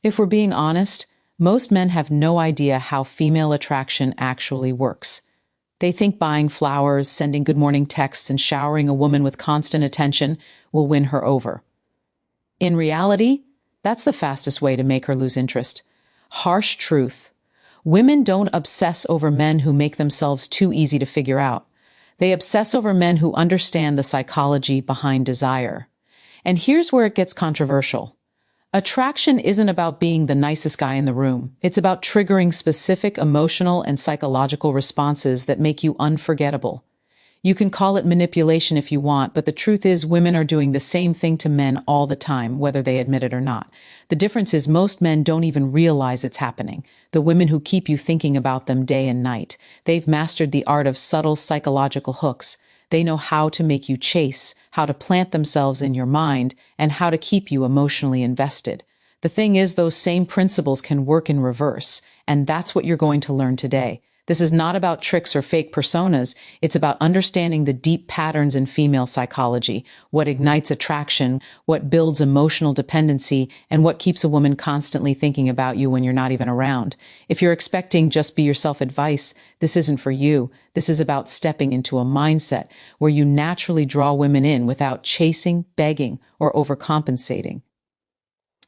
If we're being honest, most men have no idea how female attraction actually works. They think buying flowers, sending good morning texts, and showering a woman with constant attention will win her over. In reality, that's the fastest way to make her lose interest. Harsh truth. Women don't obsess over men who make themselves too easy to figure out. They obsess over men who understand the psychology behind desire. And here's where it gets controversial. Attraction isn't about being the nicest guy in the room. It's about triggering specific emotional and psychological responses that make you unforgettable. You can call it manipulation if you want, but the truth is women are doing the same thing to men all the time, whether they admit it or not. The difference is most men don't even realize it's happening. The women who keep you thinking about them day and night. They've mastered the art of subtle psychological hooks. They know how to make you chase, how to plant themselves in your mind, and how to keep you emotionally invested. The thing is, those same principles can work in reverse, and that's what you're going to learn today. This is not about tricks or fake personas. It's about understanding the deep patterns in female psychology, what ignites attraction, what builds emotional dependency, and what keeps a woman constantly thinking about you when you're not even around. If you're expecting just be yourself advice, this isn't for you. This is about stepping into a mindset where you naturally draw women in without chasing, begging, or overcompensating.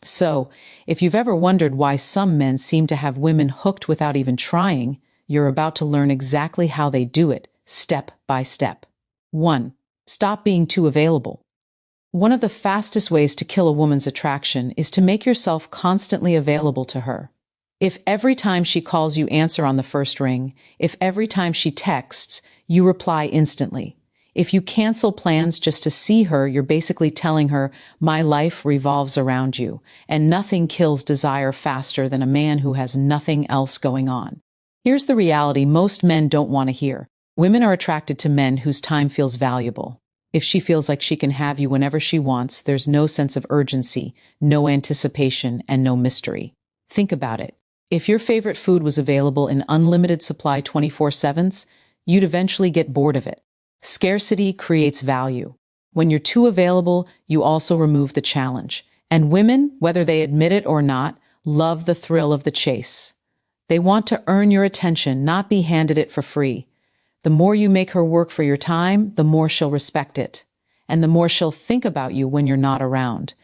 So, if you've ever wondered why some men seem to have women hooked without even trying, you're about to learn exactly how they do it, step by step. 1. Stop being too available. One of the fastest ways to kill a woman's attraction is to make yourself constantly available to her. If every time she calls you answer on the first ring, if every time she texts, you reply instantly. If you cancel plans just to see her, you're basically telling her, my life revolves around you, and nothing kills desire faster than a man who has nothing else going on. Here's the reality most men don't want to hear. Women are attracted to men whose time feels valuable. If she feels like she can have you whenever she wants, there's no sense of urgency, no anticipation, and no mystery. Think about it. If your favorite food was available in unlimited supply 24/7, you'd eventually get bored of it. Scarcity creates value. When you're too available, you also remove the challenge. And women, whether they admit it or not, love the thrill of the chase. They want to earn your attention, not be handed it for free. The more you make her work for your time, the more she'll respect it. And the more she'll think about you when you're not around.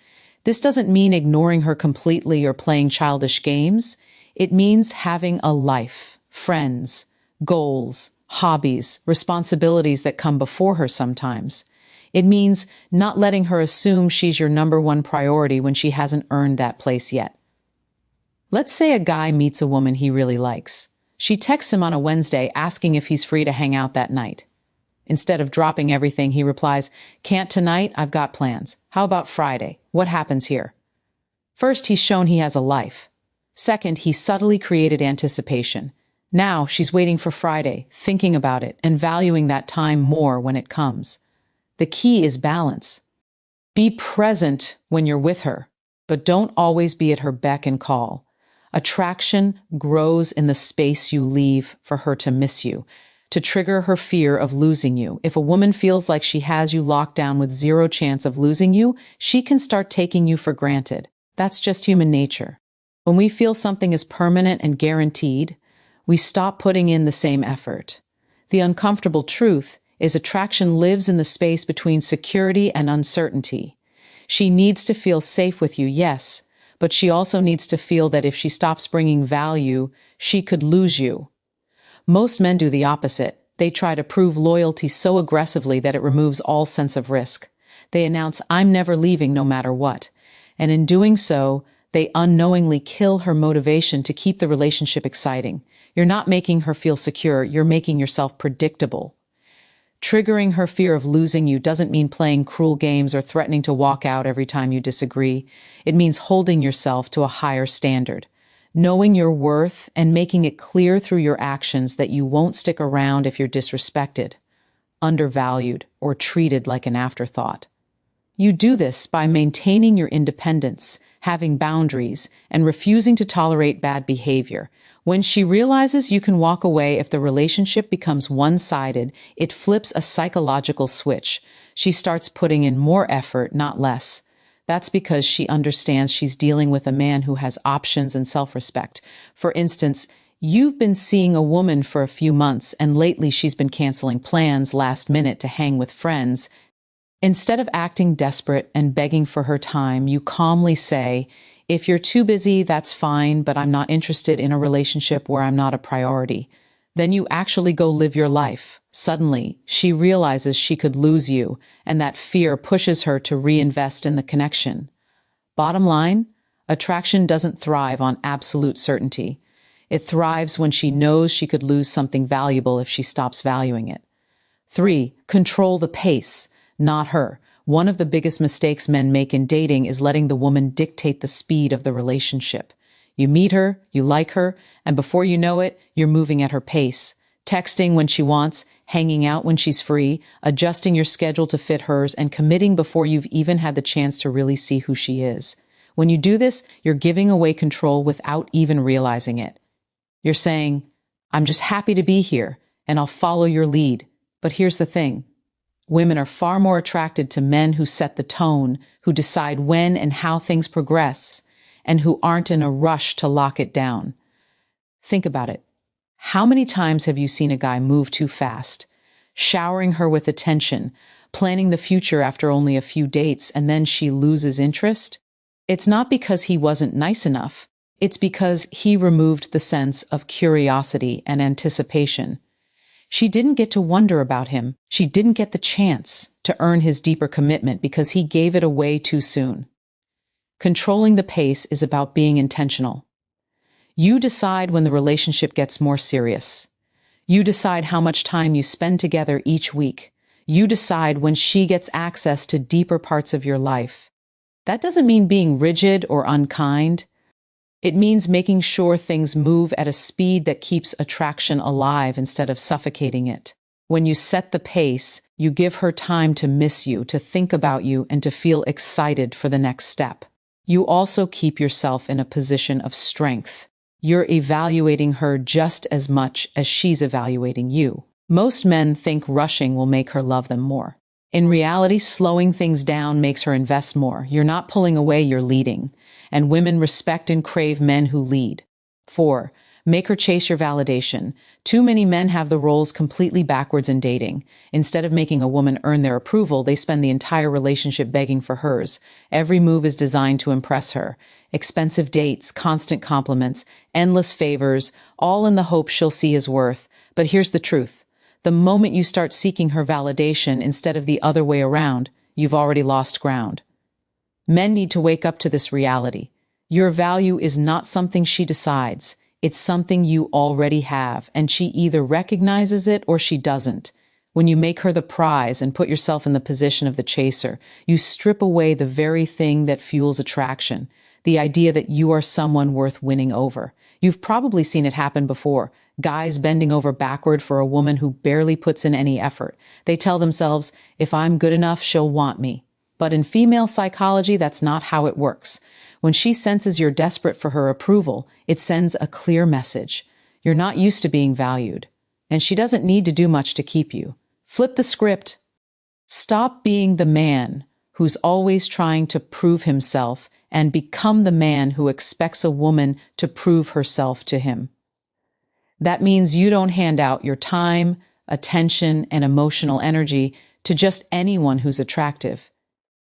This doesn't mean ignoring her completely or playing childish games. It means having a life, friends, goals, hobbies, responsibilities that come before her sometimes. It means not letting her assume she's your number one priority when she hasn't earned that place yet. Let's say a guy meets a woman he really likes. She texts him on a Wednesday asking if he's free to hang out that night. Instead of dropping everything, he replies, "Can't tonight, I've got plans. How about Friday? What happens here?" First, he's shown he has a life. Second, he subtly created anticipation. Now she's waiting for Friday, thinking about it, and valuing that time more when it comes. The key is balance. Be present when you're with her, but don't always be at her beck and call. Attraction grows in the space you leave for her to miss you, to trigger her fear of losing you. If a woman feels like she has you locked down with zero chance of losing you, she can start taking you for granted. That's just human nature. When we feel something is permanent and guaranteed, we stop putting in the same effort. The uncomfortable truth is attraction lives in the space between security and uncertainty. She needs to feel safe with you, yes, but she also needs to feel that if she stops bringing value, she could lose you. Most men do the opposite. They try to prove loyalty so aggressively that it removes all sense of risk. They announce, "I'm never leaving no matter what." And in doing so, they unknowingly kill her motivation to keep the relationship exciting. You're not making her feel secure, you're making yourself predictable. Triggering her fear of losing you doesn't mean playing cruel games or threatening to walk out every time you disagree. It means holding yourself to a higher standard, knowing your worth and making it clear through your actions that you won't stick around if you're disrespected, undervalued, or treated like an afterthought. You do this by maintaining your independence, having boundaries, and refusing to tolerate bad behavior. When she realizes you can walk away if the relationship becomes one-sided, it flips a psychological switch. She starts putting in more effort, not less. That's because she understands she's dealing with a man who has options and self-respect. For instance, you've been seeing a woman for a few months, and lately she's been canceling plans last minute to hang with friends. Instead of acting desperate and begging for her time, you calmly say, "If you're too busy, that's fine, but I'm not interested in a relationship where I'm not a priority." Then you actually go live your life. Suddenly, she realizes she could lose you, and that fear pushes her to reinvest in the connection. Bottom line, attraction doesn't thrive on absolute certainty. It thrives when she knows she could lose something valuable if she stops valuing it. 3. Control the pace, not her. One of the biggest mistakes men make in dating is letting the woman dictate the speed of the relationship. You meet her, you like her, and before you know it, you're moving at her pace, texting when she wants, hanging out when she's free, adjusting your schedule to fit hers, and committing before you've even had the chance to really see who she is. When you do this, you're giving away control without even realizing it. You're saying, "I'm just happy to be here, and I'll follow your lead." But here's the thing. Women are far more attracted to men who set the tone, who decide when and how things progress, and who aren't in a rush to lock it down. Think about it. How many times have you seen a guy move too fast, showering her with attention, planning the future after only a few dates, and then she loses interest? It's not because he wasn't nice enough. It's because he removed the sense of curiosity and anticipation. She didn't get to wonder about him. She didn't get the chance to earn his deeper commitment because he gave it away too soon. Controlling the pace is about being intentional. You decide when the relationship gets more serious. You decide how much time you spend together each week. You decide when she gets access to deeper parts of your life. That doesn't mean being rigid or unkind. It means making sure things move at a speed that keeps attraction alive instead of suffocating it. When you set the pace, you give her time to miss you, to think about you, and to feel excited for the next step. You also keep yourself in a position of strength. You're evaluating her just as much as she's evaluating you. Most men think rushing will make her love them more. In reality, slowing things down makes her invest more. You're not pulling away, you're leading. And women respect and crave men who lead. 4. Make her chase your validation. Too many men have the roles completely backwards in dating. Instead of making a woman earn their approval, they spend the entire relationship begging for hers. Every move is designed to impress her. Expensive dates, constant compliments, endless favors, all in the hope she'll see his worth. But here's the truth. The moment you start seeking her validation instead of the other way around, you've already lost ground. Men need to wake up to this reality. Your value is not something she decides. It's something you already have, and she either recognizes it or she doesn't. When you make her the prize and put yourself in the position of the chaser, you strip away the very thing that fuels attraction, the idea that you are someone worth winning over. You've probably seen it happen before. Guys bending over backward for a woman who barely puts in any effort. They tell themselves, "If I'm good enough, she'll want me." But in female psychology, that's not how it works. When she senses you're desperate for her approval, it sends a clear message. You're not used to being valued, and she doesn't need to do much to keep you. Flip the script. Stop being the man who's always trying to prove himself and become the man who expects a woman to prove herself to him. That means you don't hand out your time, attention, and emotional energy to just anyone who's attractive.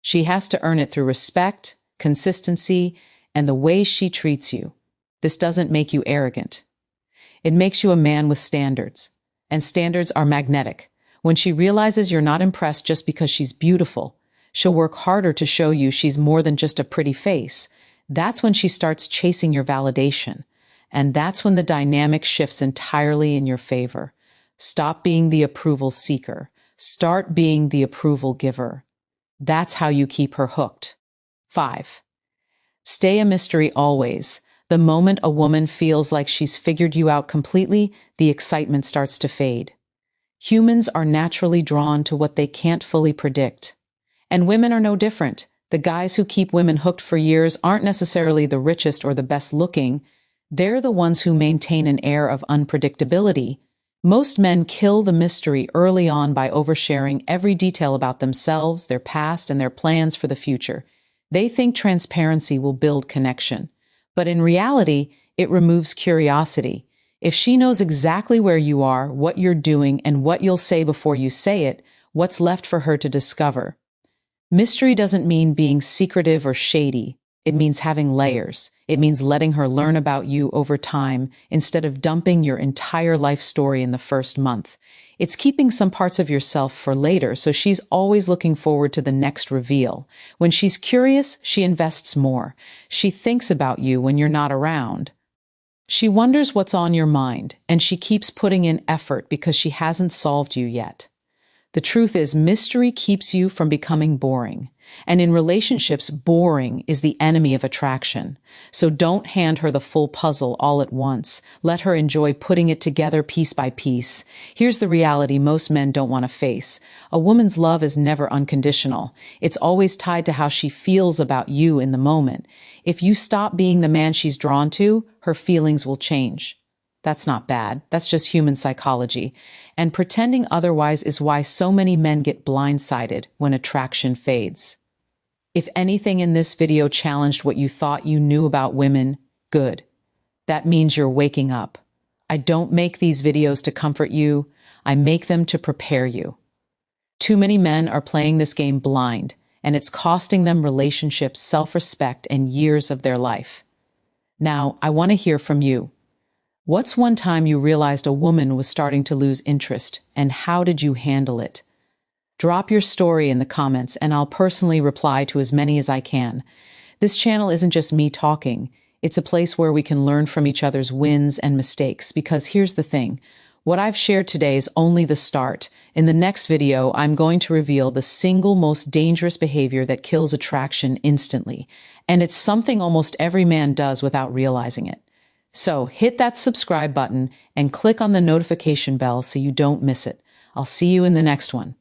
She has to earn it through respect, consistency, and the way she treats you. This doesn't make you arrogant. It makes you a man with standards. And standards are magnetic. When she realizes you're not impressed just because she's beautiful, she'll work harder to show you she's more than just a pretty face. That's when she starts chasing your validation. And that's when the dynamic shifts entirely in your favor. Stop being the approval seeker. Start being the approval giver. That's how you keep her hooked. 5. Stay a mystery always. The moment a woman feels like she's figured you out completely, the excitement starts to fade. Humans are naturally drawn to what they can't fully predict. And women are no different. The guys who keep women hooked for years aren't necessarily the richest or the best looking. They're the ones who maintain an air of unpredictability. Most men kill the mystery early on by oversharing every detail about themselves, their past, and their plans for the future. They think transparency will build connection. But in reality, it removes curiosity. If she knows exactly where you are, what you're doing, and what you'll say before you say it, what's left for her to discover? Mystery doesn't mean being secretive or shady. It means having layers. It means letting her learn about you over time instead of dumping your entire life story in the first month. It's keeping some parts of yourself for later, so she's always looking forward to the next reveal. When she's curious, she invests more. She thinks about you when you're not around. She wonders what's on your mind, and she keeps putting in effort because she hasn't solved you yet. The truth is, mystery keeps you from becoming boring. And in relationships, boring is the enemy of attraction. So don't hand her the full puzzle all at once. Let her enjoy putting it together piece by piece. Here's the reality most men don't want to face. A woman's love is never unconditional. It's always tied to how she feels about you in the moment. If you stop being the man she's drawn to, her feelings will change. That's not bad. That's just human psychology. And pretending otherwise is why so many men get blindsided when attraction fades. If anything in this video challenged what you thought you knew about women, good. That means you're waking up. I don't make these videos to comfort you. I make them to prepare you. Too many men are playing this game blind, and it's costing them relationships, self-respect, and years of their life. Now, I want to hear from you. What's one time you realized a woman was starting to lose interest, and how did you handle it? Drop your story in the comments, and I'll personally reply to as many as I can. This channel isn't just me talking. It's a place where we can learn from each other's wins and mistakes, because here's the thing. What I've shared today is only the start. In the next video, I'm going to reveal the single most dangerous behavior that kills attraction instantly. And it's something almost every man does without realizing it. So hit that subscribe button and click on the notification bell so you don't miss it. I'll see you in the next one.